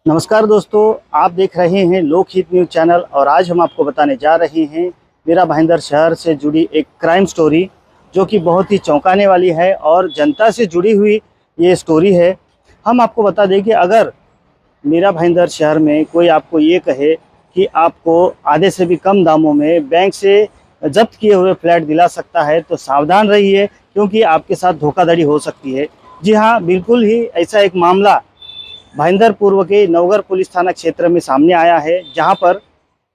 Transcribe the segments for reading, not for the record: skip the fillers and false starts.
नमस्कार दोस्तों, आप देख रहे हैं लोकहित न्यूज़ चैनल और आज हम आपको बताने जा रहे हैं मीरा भाईंदर शहर से जुड़ी एक क्राइम स्टोरी जो कि बहुत ही चौंकाने वाली है और जनता से जुड़ी हुई ये स्टोरी है। हम आपको बता दें कि अगर मीरा भाईंदर शहर में कोई आपको ये कहे कि आपको आधे से भी कम दामों में बैंक से जब्त किए हुए फ्लैट दिला सकता है तो सावधान रहिए, क्योंकि आपके साथ धोखाधड़ी हो सकती है। जी हाँ, बिल्कुल ही ऐसा एक मामला भाईंदर पूर्व के नवगर पुलिस थाना क्षेत्र में सामने आया है, जहां पर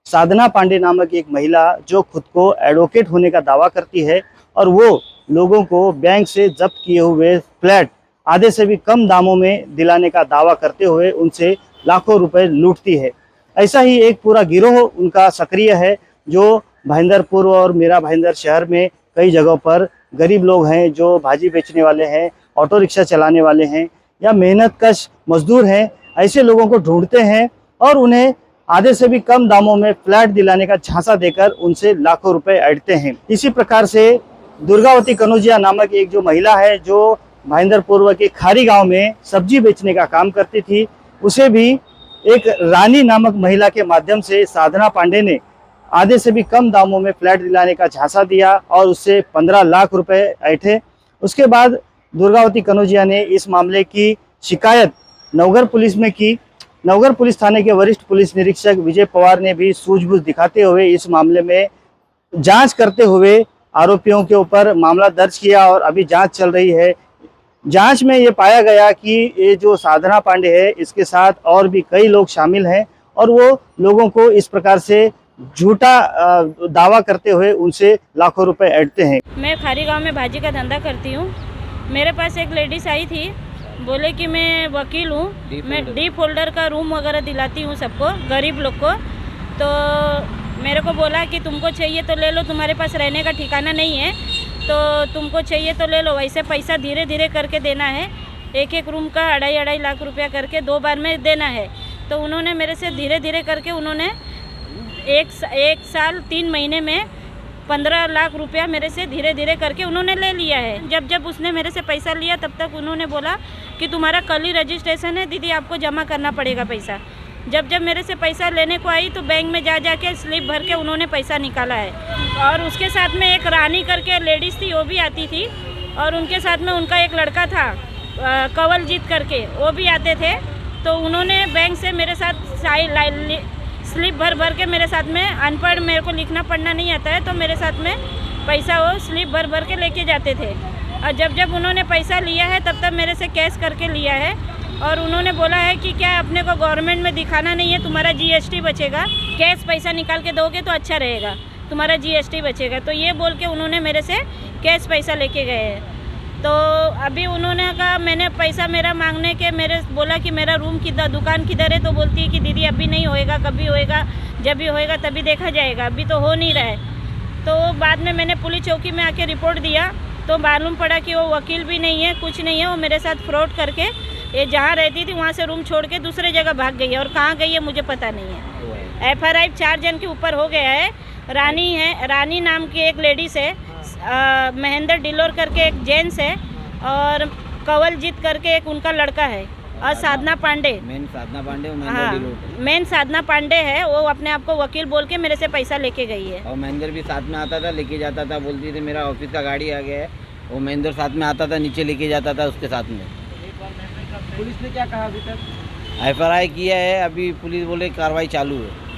साधना पांडे नामक एक महिला जो खुद को एडवोकेट होने का दावा करती है और वो लोगों को बैंक से जब्त किए हुए फ्लैट आधे से भी कम दामों में दिलाने का दावा करते हुए उनसे लाखों रुपए लूटती है। ऐसा ही एक पूरा गिरोह उनका सक्रिय है जो भाईंदर पूर्व और मीरा भाईंदर शहर में कई जगहों पर गरीब लोग हैं, जो भाजी बेचने वाले हैं, ऑटो रिक्शा चलाने वाले हैं या मेहनत कश मजदूर हैं, ऐसे लोगों को ढूंढते हैं और उन्हें आधे से भी कम दामों में फ्लैट दिलाने का झांसा देकर उनसे लाखों रुपए ऐंठते हैं। इसी प्रकार से दुर्गावती कनौजिया नामक एक जो महिला है जो भाईंदर पूर्व के खारी गांव में सब्जी बेचने का काम करती थी, उसे भी एक रानी नामक महिला के माध्यम से साधना पांडे ने आधे से भी कम दामों में फ्लैट दिलाने का झांसा दिया और उससे 15 लाख रुपए ऐंठे। उसके बाद दुर्गावती कनौजिया ने इस मामले की शिकायत नवगर पुलिस में की। नवगर पुलिस थाने के वरिष्ठ पुलिस निरीक्षक विजय पवार ने भी सूझबूझ दिखाते हुए इस मामले में जांच करते हुए आरोपियों के ऊपर मामला दर्ज किया और अभी जांच चल रही है। जांच में ये पाया गया कि ये जो साधना पांडे है, इसके साथ और भी कई लोग शामिल हैं और वो लोगों को इस प्रकार से झूठा दावा करते हुए उनसे लाखों रुपए ऐंठते हैं। मैं खारी गांव में भाजी का धंधा करती हूँ। मेरे पास एक लेडीज आई थी, बोले कि मैं वकील हूँ, मैं डी फोल्डर का रूम वगैरह दिलाती हूँ सबको, गरीब लोग को। तो मेरे को बोला कि तुमको चाहिए तो ले लो, तुम्हारे पास रहने का ठिकाना नहीं है तो तुमको चाहिए तो ले लो। वैसे पैसा धीरे धीरे करके देना है, एक एक रूम का 2.5 लाख रुपया करके 2 बार में देना है। तो उन्होंने मेरे से धीरे धीरे करके उन्होंने एक साल 3 महीने में 15 लाख रुपया मेरे से धीरे धीरे करके उन्होंने ले लिया है। जब उसने मेरे से पैसा लिया तब तक उन्होंने बोला कि तुम्हारा कल ही रजिस्ट्रेशन है दीदी, आपको जमा करना पड़ेगा पैसा। जब मेरे से पैसा लेने को आई तो बैंक में जा के स्लिप भर के उन्होंने पैसा निकाला है। और उसके साथ में एक रानी करके लेडीज़ थी, वो भी आती थी और उनके साथ में उनका एक लड़का था कंवलजीत करके, वो भी आते थे। तो उन्होंने बैंक से मेरे साथ स्लिप भर के मेरे साथ में, अनपढ़ मेरे को लिखना पढ़ना नहीं आता है, तो मेरे साथ में पैसा वो स्लिप भर के लेके जाते थे। और जब उन्होंने पैसा लिया है तब मेरे से कैश करके लिया है और उन्होंने बोला है कि क्या अपने को गवर्नमेंट में दिखाना नहीं है, तुम्हारा जीएसटी बचेगा, कैश पैसा निकाल के दोगे तो अच्छा रहेगा, तुम्हारा जीएसटी बचेगा। तो ये बोल के उन्होंने मेरे से कैश पैसा लेके गए हैं। तो अभी उन्होंने कहा, मैंने पैसा मेरा मांगने के मेरे बोला कि मेरा रूम किधर, दुकान किधर है, तो बोलती है कि दीदी अभी नहीं होएगा, कभी होएगा, जब भी होएगा तभी देखा जाएगा, अभी तो हो नहीं रहा है। तो बाद में मैंने पुलिस चौकी में आके रिपोर्ट दिया तो मालूम पड़ा कि वो वकील भी नहीं है, कुछ नहीं है, वो मेरे साथ फ्रॉड करके ये जहाँ रहती थी वहाँ से रूम छोड़ के दूसरे जगह भाग गई है और कहाँ गई है मुझे पता नहीं है। FRI 4 जन के ऊपर हो गया है। रानी है, रानी नाम की एक लेडीज़ है, महेंद्र डिलोर करके एक जेंट्स है और कंवलजीत करके एक उनका लड़का है और साधना पांडे, मेन साधना पांडे है, वो अपने आप को वकील बोल के मेरे से पैसा लेके गई है। और महेंद्र भी साथ में आता था, लेके जाता था, बोलती थी मेरा ऑफिस का गाड़ी आ गया है, वो महेंद्र साथ में आता था, नीचे लेके जाता था उसके साथ में। पुलिस ने क्या कहा अभी तक? FRI किया है, अभी पुलिस बोले कार्रवाई चालू है।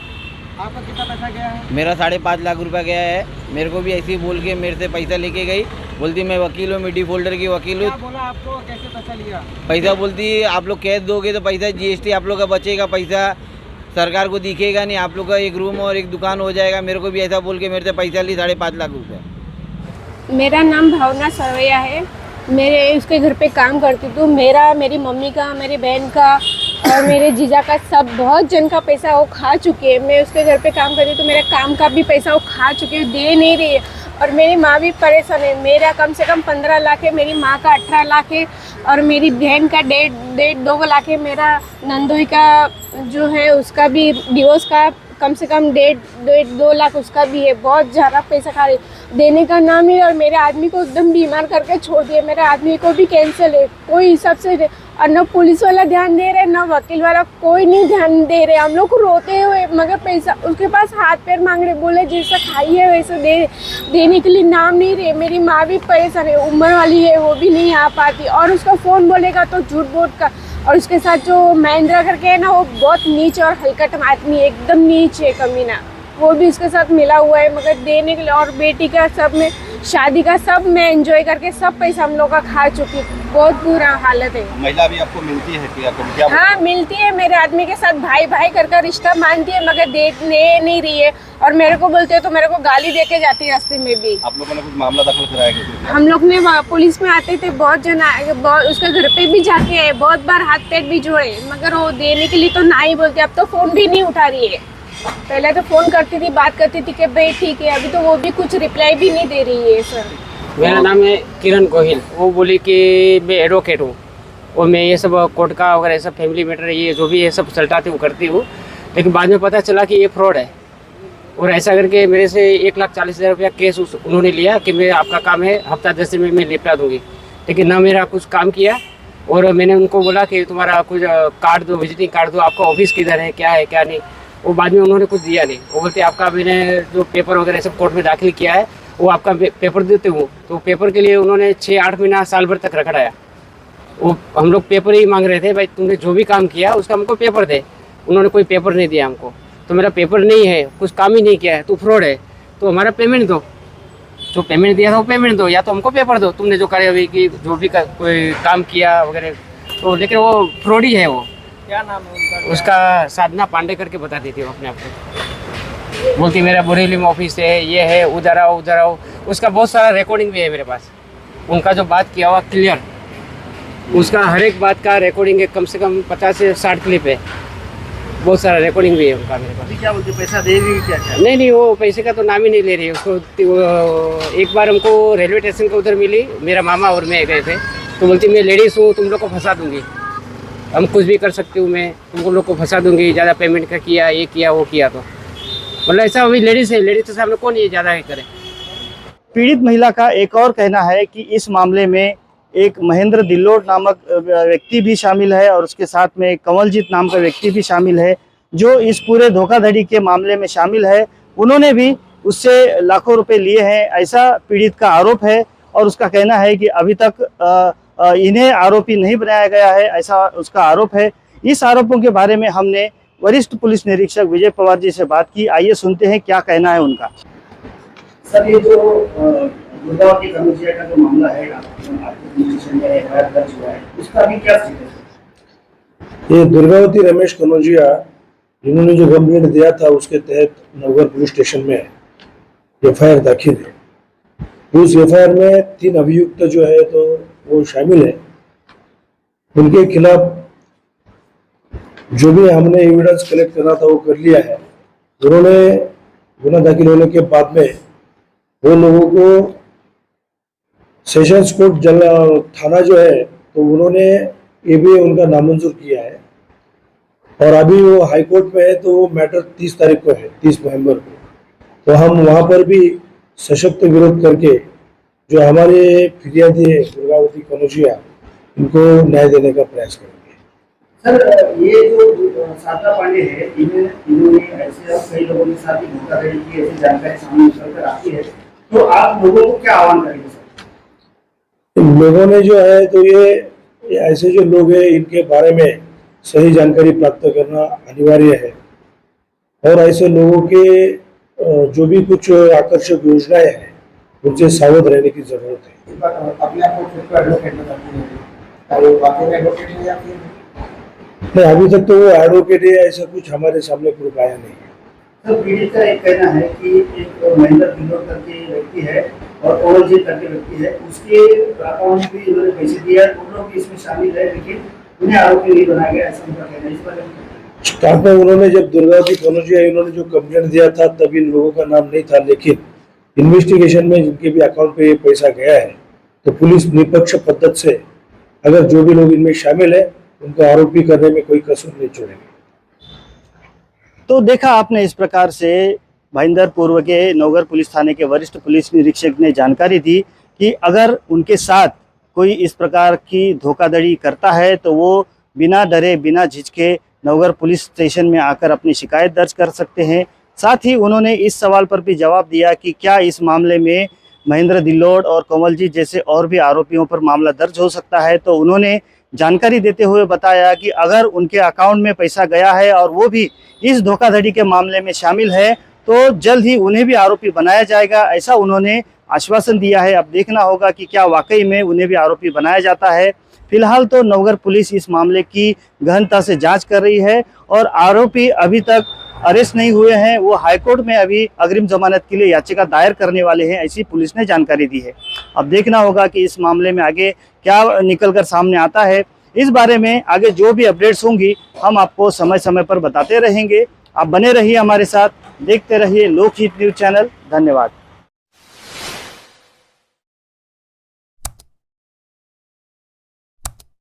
आपका कितना पैसा गया है? मेरा 5.5 लाख रुपया गया है। मेरे को भी ऐसे ही बोल के मेरे से पैसा लेके गई, बोलती मैं वकील हूँ, मैं डी फोल्डर की वकील हूँ। क्या बोला आपको, कैसे पैसा लिया? पैसा बोलती आप लोग कैश दोगे तो पैसा GST आप लोग का बचेगा, पैसा सरकार को दिखेगा नहीं, आप लोग का एक रूम और एक दुकान हो जाएगा। मेरे को भी ऐसा बोल के मेरे से पैसा ली 5.5 लाख रुपया। मेरा नाम भावना सरवैया है, मेरे उसके घर पे काम करती हूँ। मेरी मम्मी का, मेरी बहन का और मेरे जीजा का, सब बहुत जन का पैसा वो खा चुके हैं। मैं उसके घर पे काम करती हूँ तो मेरे काम का भी पैसा वो खा चुके हैं, दे नहीं रही है। और मेरी माँ भी परेशान है। मेरा कम से कम 15 लाख है, मेरी माँ का 18 लाख है और मेरी बहन का 1.5-2 लाख है। मेरा नंदोई का जो है उसका भी डिवोर्स का कम से कम 1.5-2 लाख उसका भी है। बहुत ज़्यादा पैसा खा रहे, देने का नाम नहीं। और मेरे आदमी को एकदम बीमार करके छोड़ दिया, मेरे आदमी को भी कैंसर है, कोई हिसाब से। और न पुलिस वाला ध्यान दे रहे, न वकील वाला, कोई नहीं ध्यान दे रहे। हम लोग को रोते हुए, मगर पैसा उसके पास हाथ पैर मांग रहे, बोले जैसा खाई है वैसे देने के लिए नाम नहीं रहे। मेरी माँ भी परेशान है, उम्र वाली है, वो भी नहीं आ पाती। और उसका फ़ोन बोलेगा तो झूठ बोल का। और उसके साथ जो महेंद्रा करके है ना, वो बहुत नीच और हलकट आदमी है, एकदम नीच है, कमीना। वो भी उसके साथ मिला हुआ है, मगर देने के लिए। और बेटी का सब में, शादी का सब मैं एंजॉय करके सब पैसा हम लोग का खा चुकी। बहुत बुरा हालत है। महिला भी आपको मिलती है क्या? हाँ मिलती है, मेरे आदमी के साथ भाई भाई कर रिश्ता मानती है, मगर दे नहीं रही है। और मेरे को बोलते हैं तो मेरे को गाली दे के जाती है रास्ते में भी। आप लोगों ने कुछ मामला दखल कराया क्या? हम लोग ने पुलिस में आते थे, बहुत जन उसके घर पे भी जाके आए, बहुत बार हाथ पैर भी जोड़े, मगर वो देने के लिए तो ना ही बोलते। अब तो फ़ोन भी नहीं उठा रही है। पहले तो फ़ोन करती थी, बात करती थी कि भाई ठीक है, अभी तो वो भी कुछ रिप्लाई भी नहीं दे रही है। सर मेरा नाम है किरण गोहिल। वो बोली कि मैं एडवोकेट हूँ और मैं ये सब कोर्ट का वगैरह सब फैमिली मैटर ये जो भी ये सब सलटाती हूँ करती हूँ। लेकिन बाद में पता चला कि ये फ्रॉड है। और ऐसा करके मेरे से 1,40,000 रुपया केस उन्होंने लिया कि मैं आपका काम है हफ्ता 10 दिन में मैं निपटा दूँगी। लेकिन ना मेरा कुछ काम किया। और मैंने उनको बोला कि तुम्हारा कुछ कार्ड दो, विजिटिंग कार्ड दो, आपका ऑफिस किधर है, क्या है क्या नहीं। वो बाद में उन्होंने कुछ दिया नहीं। वो बोलते आपका मैंने जो पेपर वगैरह सब कोर्ट में दाखिल किया है वो आपका पेपर देते हूँ। तो पेपर के लिए उन्होंने 6-8 महीना साल भर तक रखवाया। वो हम लोग पेपर ही मांग रहे थे, भाई तुमने जो भी काम किया उसका हमको पेपर दे। उन्होंने कोई पेपर नहीं दिया हमको। तो मेरा पेपर नहीं है, कुछ काम ही नहीं किया है, तो फ्रॉड है, तो हमारा पेमेंट दो। जो पेमेंट दिया था वो पेमेंट दो, या तो हमको पेपर दो, तुमने जो करे हुई कि जो भी कोई काम किया वगैरह। तो लेकिन वो फ्रॉड ही है। वो क्या नाम है उनका? उसका साधना पांडे करके बता देती वो अपने आप को। बोलती मेरा बोरेली में ऑफिस है, ये है, उधर आओ उधर आओ। उसका बहुत सारा रिकॉर्डिंग भी है मेरे पास। उनका जो बात किया हुआ क्लियर, उसका हर एक बात का रिकॉर्डिंग है, कम से कम 50 से 60 क्लिप है। बहुत सारा रिकॉर्डिंग भी है उनका मेरे पास। क्या बोलते, पैसा दे रही क्या? नहीं, वो पैसे का तो नाम ही नहीं ले रही है उसको। एक बार हमको रेलवे स्टेशन के उधर मिली, मेरा मामा और मैं गए थे, तो बोलती मैं लेडीज़ हूँ, तुम लोग को फंसा दूँगी, हम कुछ भी कर सकती हूँ, मैं तुमको लोग को फंसा दूँगी, ज़्यादा पेमेंट का किया, ये किया वो किया। तो मतलब ऐसा अभी लेडीज़ है, लेडीज़ के सामने कौन ये ज़्यादा करे। पीड़ित महिला का एक और कहना है कि इस मामले में एक महेंद्र दिल्लोट नामक व्यक्ति भी शामिल है और उसके साथ में कंवलजीत नाम का व्यक्ति भी शामिल है, जो इस पूरे धोखाधड़ी के मामले में शामिल है। उन्होंने भी उससे लाखों रुपए लिए हैं, ऐसा पीड़ित का आरोप है। और उसका कहना है कि अभी तक इन्हें आरोपी नहीं बनाया गया है, ऐसा उसका आरोप है। इस आरोपों के बारे में हमने वरिष्ठ पुलिस निरीक्षक विजय पवार जी से बात की। आइए सुनते हैं क्या कहना है उनका। सर, ये जो दुर्गावती कनौजिया का जो मामला है, उसका भी क्या स्थिति है? ये दुर्गावती रमेश कनौजिया जिन्होंने जो कंप्लेंट दिया था उसके तहत नवगढ़ पुलिस स्टेशन में एफआईआर दाखिल है। उस एफआईआर में 3 अभियुक्त जो है तो वो शामिल है। उनके खिलाफ जो भी हमने एविडेंस कलेक्ट करना था वो कर लिया है। उन्होंने गुना दाखिल होने के बाद में वो लोगों को सेशंस कोर्ट थाना जो है तो उन्होंने ये भी उनका नामंजूर किया है। और अभी वो हाई कोर्ट में है, तो वो मैटर 30 तारीख को है, 30 नवंबर को। तो हम वहाँ पर भी सशक्त विरोध करके जो हमारे फिरियादी है दुर्गावती कनौजिया, इनको न्याय देने का प्रयास करेंगे। सर, ये जो साधना पांडे है, इन्होंने ऐसे कई लोगों के साथ धोखाधड़ी की, ऐसी जानकारी सामने निकल कर आती है, तो आप लोगों को क्या आह्वान करेंगे सर? लोगों ने जो है तो ये ऐसे जो लोग हैं इनके बारे में सही जानकारी प्राप्त करना अनिवार्य है। और ऐसे लोगों के जो भी कुछ आकर्षक योजनाएं हैं उनसे सावध रहने की जरूरत है। अपने आप को खुद को एडवोकेट बताती है, और वाकई में एडवोकेट है या फिर नहीं, अभी तक तो वो एडवोकेट है ऐसा कुछ हमारे सामने प्रूफ आया नहीं है। तो पीड़ित का एक कहना है कि एक महेंद्र दिल्लोट करके व्यक्ति है और कंवलजीत करके व्यक्ति है, उसके अकाउंट में भी इन्होंने पैसे दिया, उन लोग भी इसमें शामिल है, लेकिन उन्हें आरोपी नहीं बनाया गया, ऐसा उनका कहना है। इस बारे में स्टार्ट में उन्होंने जब दुर्गावती कनौजिया इन्होंने जो कंप्लेंट दिया था तब इन लोगों का नाम नहीं था, लेकिन इन्वेस्टिगेशन में जिनके भी अकाउंट पे ये पैसा गया है तो पुलिस निष्पक्ष पद्धति से अगर जो भी लोग इनमें शामिल है उनको आरोपी करने में कोई कसर नहीं छोड़ेगी। तो देखा आपने, इस प्रकार से भाईंदर पूर्व के नौगर पुलिस थाने के वरिष्ठ पुलिस निरीक्षक ने जानकारी दी कि अगर उनके साथ कोई इस प्रकार की धोखाधड़ी करता है तो वो बिना डरे बिना झिझके नौगर पुलिस स्टेशन में आकर अपनी शिकायत दर्ज कर सकते हैं। साथ ही उन्होंने इस सवाल पर भी जवाब दिया कि क्या इस मामले में महेंद्र दिल्लोड और कोमलजीत जैसे और भी आरोपियों पर मामला दर्ज हो सकता है। तो उन्होंने जानकारी देते हुए बताया कि अगर उनके अकाउंट में पैसा गया है और वो भी इस धोखाधड़ी के मामले में शामिल है तो जल्द ही उन्हें भी आरोपी बनाया जाएगा, ऐसा उन्होंने आश्वासन दिया है। अब देखना होगा कि क्या वाकई में उन्हें भी आरोपी बनाया जाता है। फिलहाल तो नवगढ़ पुलिस इस मामले की गहनता से जांच कर रही है और आरोपी अभी तक अरेस्ट नहीं हुए हैं। वो हाईकोर्ट में अभी अग्रिम जमानत के लिए याचिका दायर करने वाले हैं, ऐसी पुलिस ने जानकारी दी है। अब देखना होगा कि इस मामले में आगे क्या निकलकर सामने आता है। इस बारे में आगे जो भी अपडेट्स होंगी हम आपको समय समय पर बताते रहेंगे। आप बने रहिए हमारे साथ, देखते रहिए लोकहित न्यूज़ चैनल। धन्यवाद।